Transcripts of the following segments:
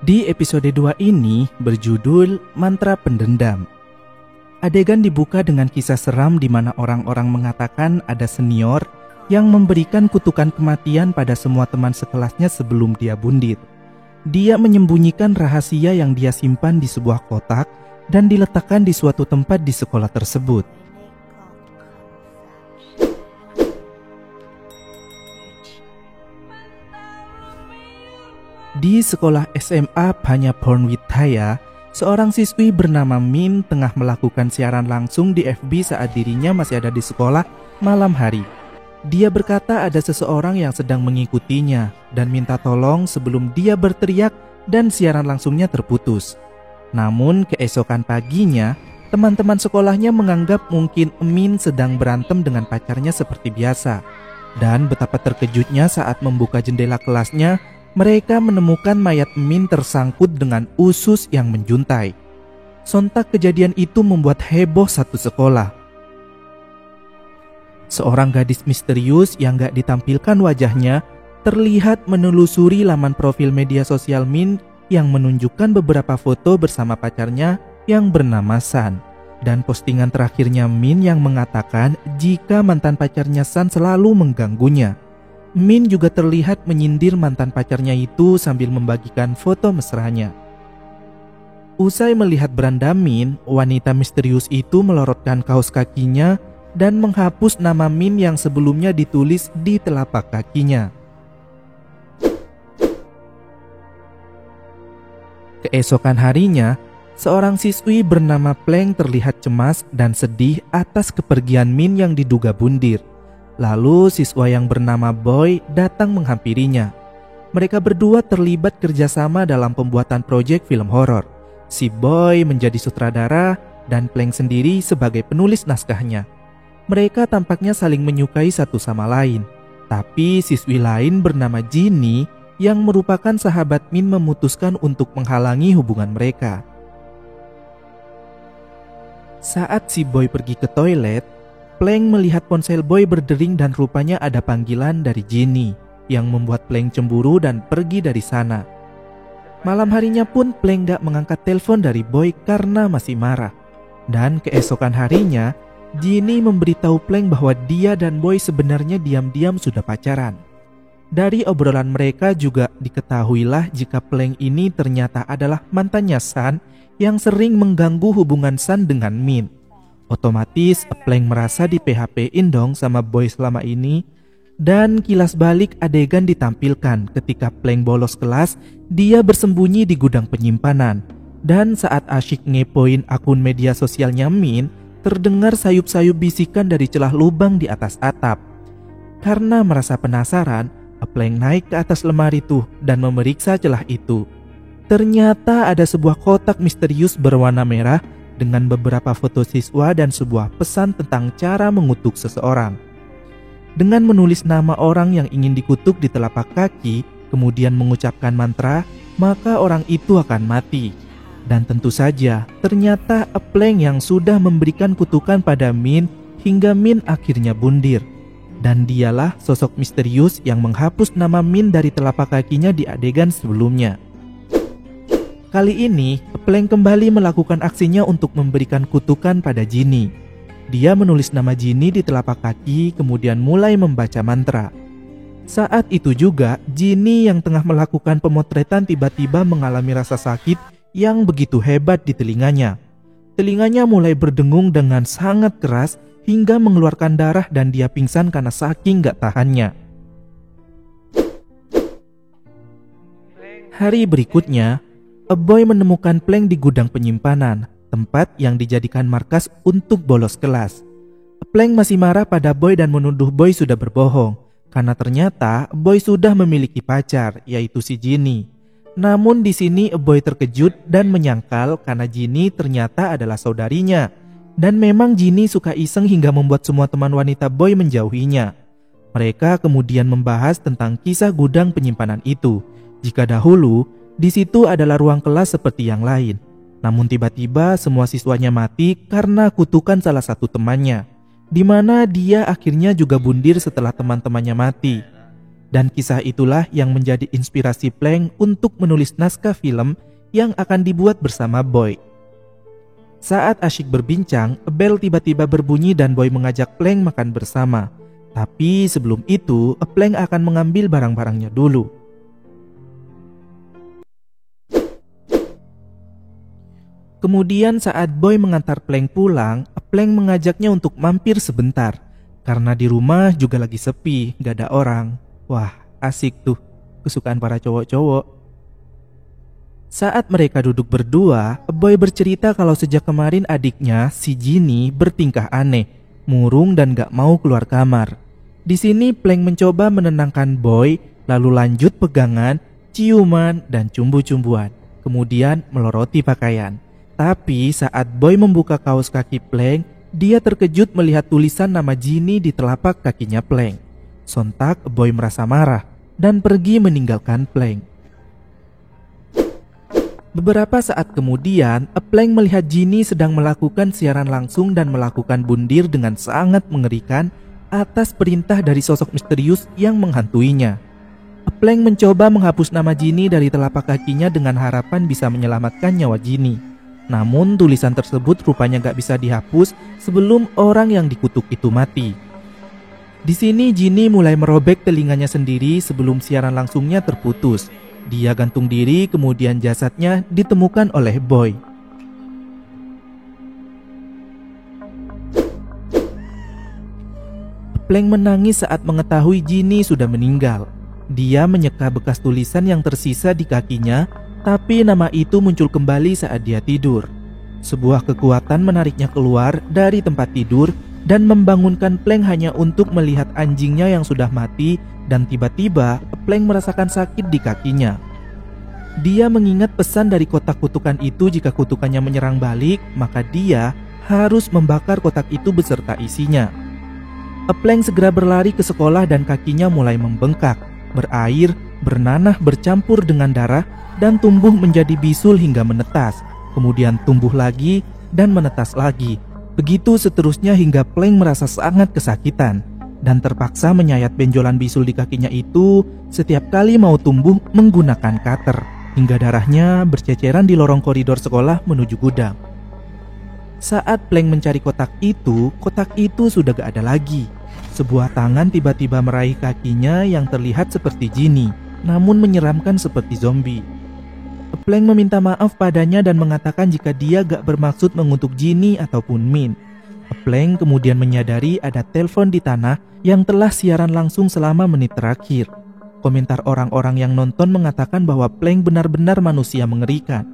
Di episode 2 ini berjudul Mantra Pendendam. Adegan dibuka dengan kisah seram di mana orang-orang mengatakan ada senior yang memberikan kutukan kematian pada semua teman sekelasnya sebelum dia bundir. Dia menyembunyikan rahasia yang dia simpan di sebuah kotak dan diletakkan di suatu tempat di sekolah tersebut. Di sekolah SMA Panyapornwithaya, seorang siswi bernama Min tengah melakukan siaran langsung di FB saat dirinya masih ada di sekolah malam hari. Dia berkata ada seseorang yang sedang mengikutinya dan minta tolong sebelum dia berteriak dan siaran langsungnya terputus. Namun keesokan paginya, teman-teman sekolahnya menganggap mungkin Min sedang berantem dengan pacarnya seperti biasa. Dan betapa terkejutnya saat membuka jendela kelasnya, mereka menemukan mayat Min tersangkut dengan usus yang menjuntai. Sontak kejadian itu membuat heboh satu sekolah. Seorang gadis misterius yang gak ditampilkan wajahnya terlihat menelusuri laman profil media sosial Min yang menunjukkan beberapa foto bersama pacarnya yang bernama San. Dan postingan terakhirnya Min yang mengatakan jika mantan pacarnya San selalu mengganggunya. Min juga terlihat menyindir mantan pacarnya itu sambil membagikan foto mesranya. Usai melihat beranda Min, wanita misterius itu melorotkan kaos kakinya dan menghapus nama Min yang sebelumnya ditulis di telapak kakinya. Keesokan harinya, seorang siswi bernama Pleng terlihat cemas dan sedih atas kepergian Min yang diduga bundir. Lalu siswa yang bernama Boy datang menghampirinya. Mereka berdua terlibat kerjasama dalam pembuatan proyek film horor. Si Boy menjadi sutradara dan Pleng sendiri sebagai penulis naskahnya. Mereka tampaknya saling menyukai satu sama lain. Tapi siswi lain bernama Ginny yang merupakan sahabat Min memutuskan untuk menghalangi hubungan mereka. Saat si Boy pergi ke toilet, Pleng melihat ponsel Boy berdering dan rupanya ada panggilan dari Ginny yang membuat Pleng cemburu dan pergi dari sana. Malam harinya pun Pleng gak mengangkat telepon dari Boy karena masih marah. Dan keesokan harinya, Ginny memberitahu Pleng bahwa dia dan Boy sebenarnya diam-diam sudah pacaran. Dari obrolan mereka juga diketahuilah jika Pleng ini ternyata adalah mantannya San yang sering mengganggu hubungan San dengan Min. Otomatis Pleng merasa di PHP-in dong sama Boy selama ini. Dan kilas balik adegan ditampilkan ketika Pleng bolos kelas, dia bersembunyi di gudang penyimpanan. Dan saat asyik ngepoin akun media sosialnya Min, terdengar sayup-sayup bisikan dari celah lubang di atas atap. Karena merasa penasaran, Pleng naik ke atas lemari tuh dan memeriksa celah itu. Ternyata ada sebuah kotak misterius berwarna merah dengan beberapa foto siswa dan sebuah pesan tentang cara mengutuk seseorang. Dengan menulis nama orang yang ingin dikutuk di telapak kaki, kemudian mengucapkan mantra, maka orang itu akan mati. Dan tentu saja, ternyata Pleng yang sudah memberikan kutukan pada Min hingga Min akhirnya bundir. Dan dialah sosok misterius yang menghapus nama Min dari telapak kakinya di adegan sebelumnya. Kali ini, Pleng kembali melakukan aksinya untuk memberikan kutukan pada Ginny. Dia menulis nama Ginny di telapak kaki, kemudian mulai membaca mantra. Saat itu juga, Ginny yang tengah melakukan pemotretan tiba-tiba mengalami rasa sakit yang begitu hebat di telinganya. Telinganya mulai berdengung dengan sangat keras hingga mengeluarkan darah dan dia pingsan karena saking gak tahannya. Hari berikutnya, Boy menemukan Pleng di gudang penyimpanan, tempat yang dijadikan markas untuk bolos kelas. Pleng masih marah pada Boy dan menuduh Boy sudah berbohong, karena ternyata Boy sudah memiliki pacar, yaitu si Ginny. Namun di sini Boy terkejut dan menyangkal karena Ginny ternyata adalah saudarinya. Dan memang Ginny suka iseng hingga membuat semua teman wanita Boy menjauhinya. Mereka kemudian membahas tentang kisah gudang penyimpanan itu. Jika dahulu di situ adalah ruang kelas seperti yang lain. Namun tiba-tiba semua siswanya mati karena kutukan salah satu temannya, di mana dia akhirnya juga bundir setelah teman-temannya mati. Dan kisah itulah yang menjadi inspirasi Plank untuk menulis naskah film yang akan dibuat bersama Boy. Saat asyik berbincang, bel tiba-tiba berbunyi dan Boy mengajak Plank makan bersama. Tapi sebelum itu, Plank akan mengambil barang-barangnya dulu. Kemudian saat Boy mengantar Plank pulang, Plank mengajaknya untuk mampir sebentar. Karena di rumah juga lagi sepi, gak ada orang. Wah, asik tuh, kesukaan para cowok-cowok. Saat mereka duduk berdua, Boy bercerita kalau sejak kemarin adiknya, si Ginny, bertingkah aneh, murung dan gak mau keluar kamar. Di sini Plank mencoba menenangkan Boy, lalu lanjut pegangan, ciuman, dan cumbu-cumbuan. Kemudian meloroti pakaian. Tapi saat Boy membuka kaos kaki Plank, dia terkejut melihat tulisan nama Ginny di telapak kakinya Plank. Sontak Boy merasa marah dan pergi meninggalkan Plank. Beberapa saat kemudian, Plank melihat Ginny sedang melakukan siaran langsung dan melakukan bundir dengan sangat mengerikan atas perintah dari sosok misterius yang menghantuinya. Plank mencoba menghapus nama Ginny dari telapak kakinya dengan harapan bisa menyelamatkan nyawa Ginny. Namun tulisan tersebut rupanya gak bisa dihapus sebelum orang yang dikutuk itu mati. Di sini Ginny mulai merobek telinganya sendiri sebelum siaran langsungnya terputus. Dia gantung diri, kemudian jasadnya ditemukan oleh Boy. Plank menangis saat mengetahui Ginny sudah meninggal. Dia menyeka bekas tulisan yang tersisa di kakinya, tapi nama itu muncul kembali saat dia tidur. Sebuah kekuatan menariknya keluar dari tempat tidur dan membangunkan Plank hanya untuk melihat anjingnya yang sudah mati, dan tiba-tiba Plank merasakan sakit di kakinya. Dia mengingat pesan dari kotak kutukan itu, jika kutukannya menyerang balik, maka dia harus membakar kotak itu beserta isinya. Plank segera berlari ke sekolah dan kakinya mulai membengkak, berair, bernanah bercampur dengan darah, dan tumbuh menjadi bisul hingga menetas, kemudian tumbuh lagi dan menetas lagi. Begitu seterusnya hingga Plank merasa sangat kesakitan dan terpaksa menyayat benjolan bisul di kakinya itu setiap kali mau tumbuh menggunakan cutter, hingga darahnya berceceran di lorong koridor sekolah menuju gudang. Saat Plank mencari kotak itu sudah gak ada lagi. Sebuah tangan tiba-tiba meraih kakinya yang terlihat seperti Ginny, namun menyeramkan seperti zombie. Plank meminta maaf padanya dan mengatakan jika dia gak bermaksud mengutuk Ginny ataupun Min. Plank kemudian menyadari ada telepon di tanah yang telah siaran langsung selama menit terakhir. Komentar orang-orang yang nonton mengatakan bahwa Plank benar-benar manusia mengerikan.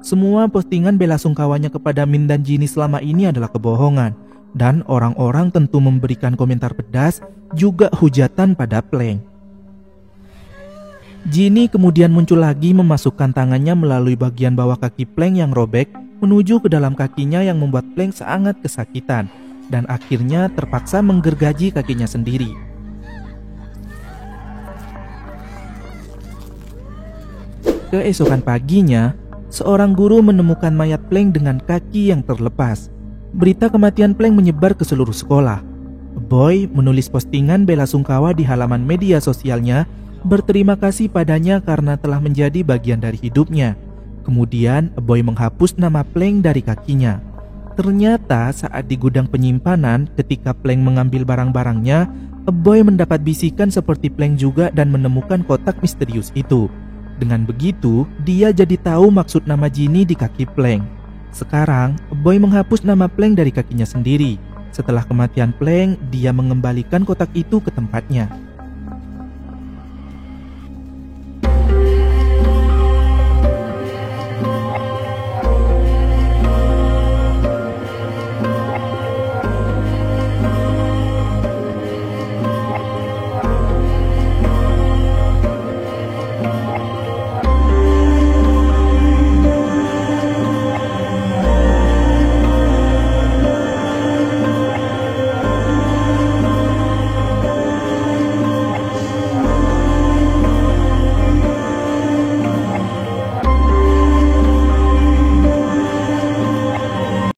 Semua postingan bela sungkawanya kepada Min dan Ginny selama ini adalah kebohongan, dan orang-orang tentu memberikan komentar pedas juga hujatan pada Plank. Ginny kemudian muncul lagi memasukkan tangannya melalui bagian bawah kaki Plank yang robek menuju ke dalam kakinya yang membuat Plank sangat kesakitan dan akhirnya terpaksa menggergaji kakinya sendiri. Keesokan paginya, seorang guru menemukan mayat Plank dengan kaki yang terlepas. Berita kematian Plank menyebar ke seluruh sekolah. Boy menulis postingan bela sungkawa di halaman media sosialnya, berterima kasih padanya karena telah menjadi bagian dari hidupnya. Kemudian Boy menghapus nama Plank dari kakinya. Ternyata saat di gudang penyimpanan, ketika Plank mengambil barang-barangnya, Boy mendapat bisikan seperti Plank juga dan menemukan kotak misterius itu. Dengan begitu, dia jadi tahu maksud nama Ginny di kaki Plank. Sekarang, Boy menghapus nama Plank dari kakinya sendiri. Setelah kematian Plank, dia mengembalikan kotak itu ke tempatnya.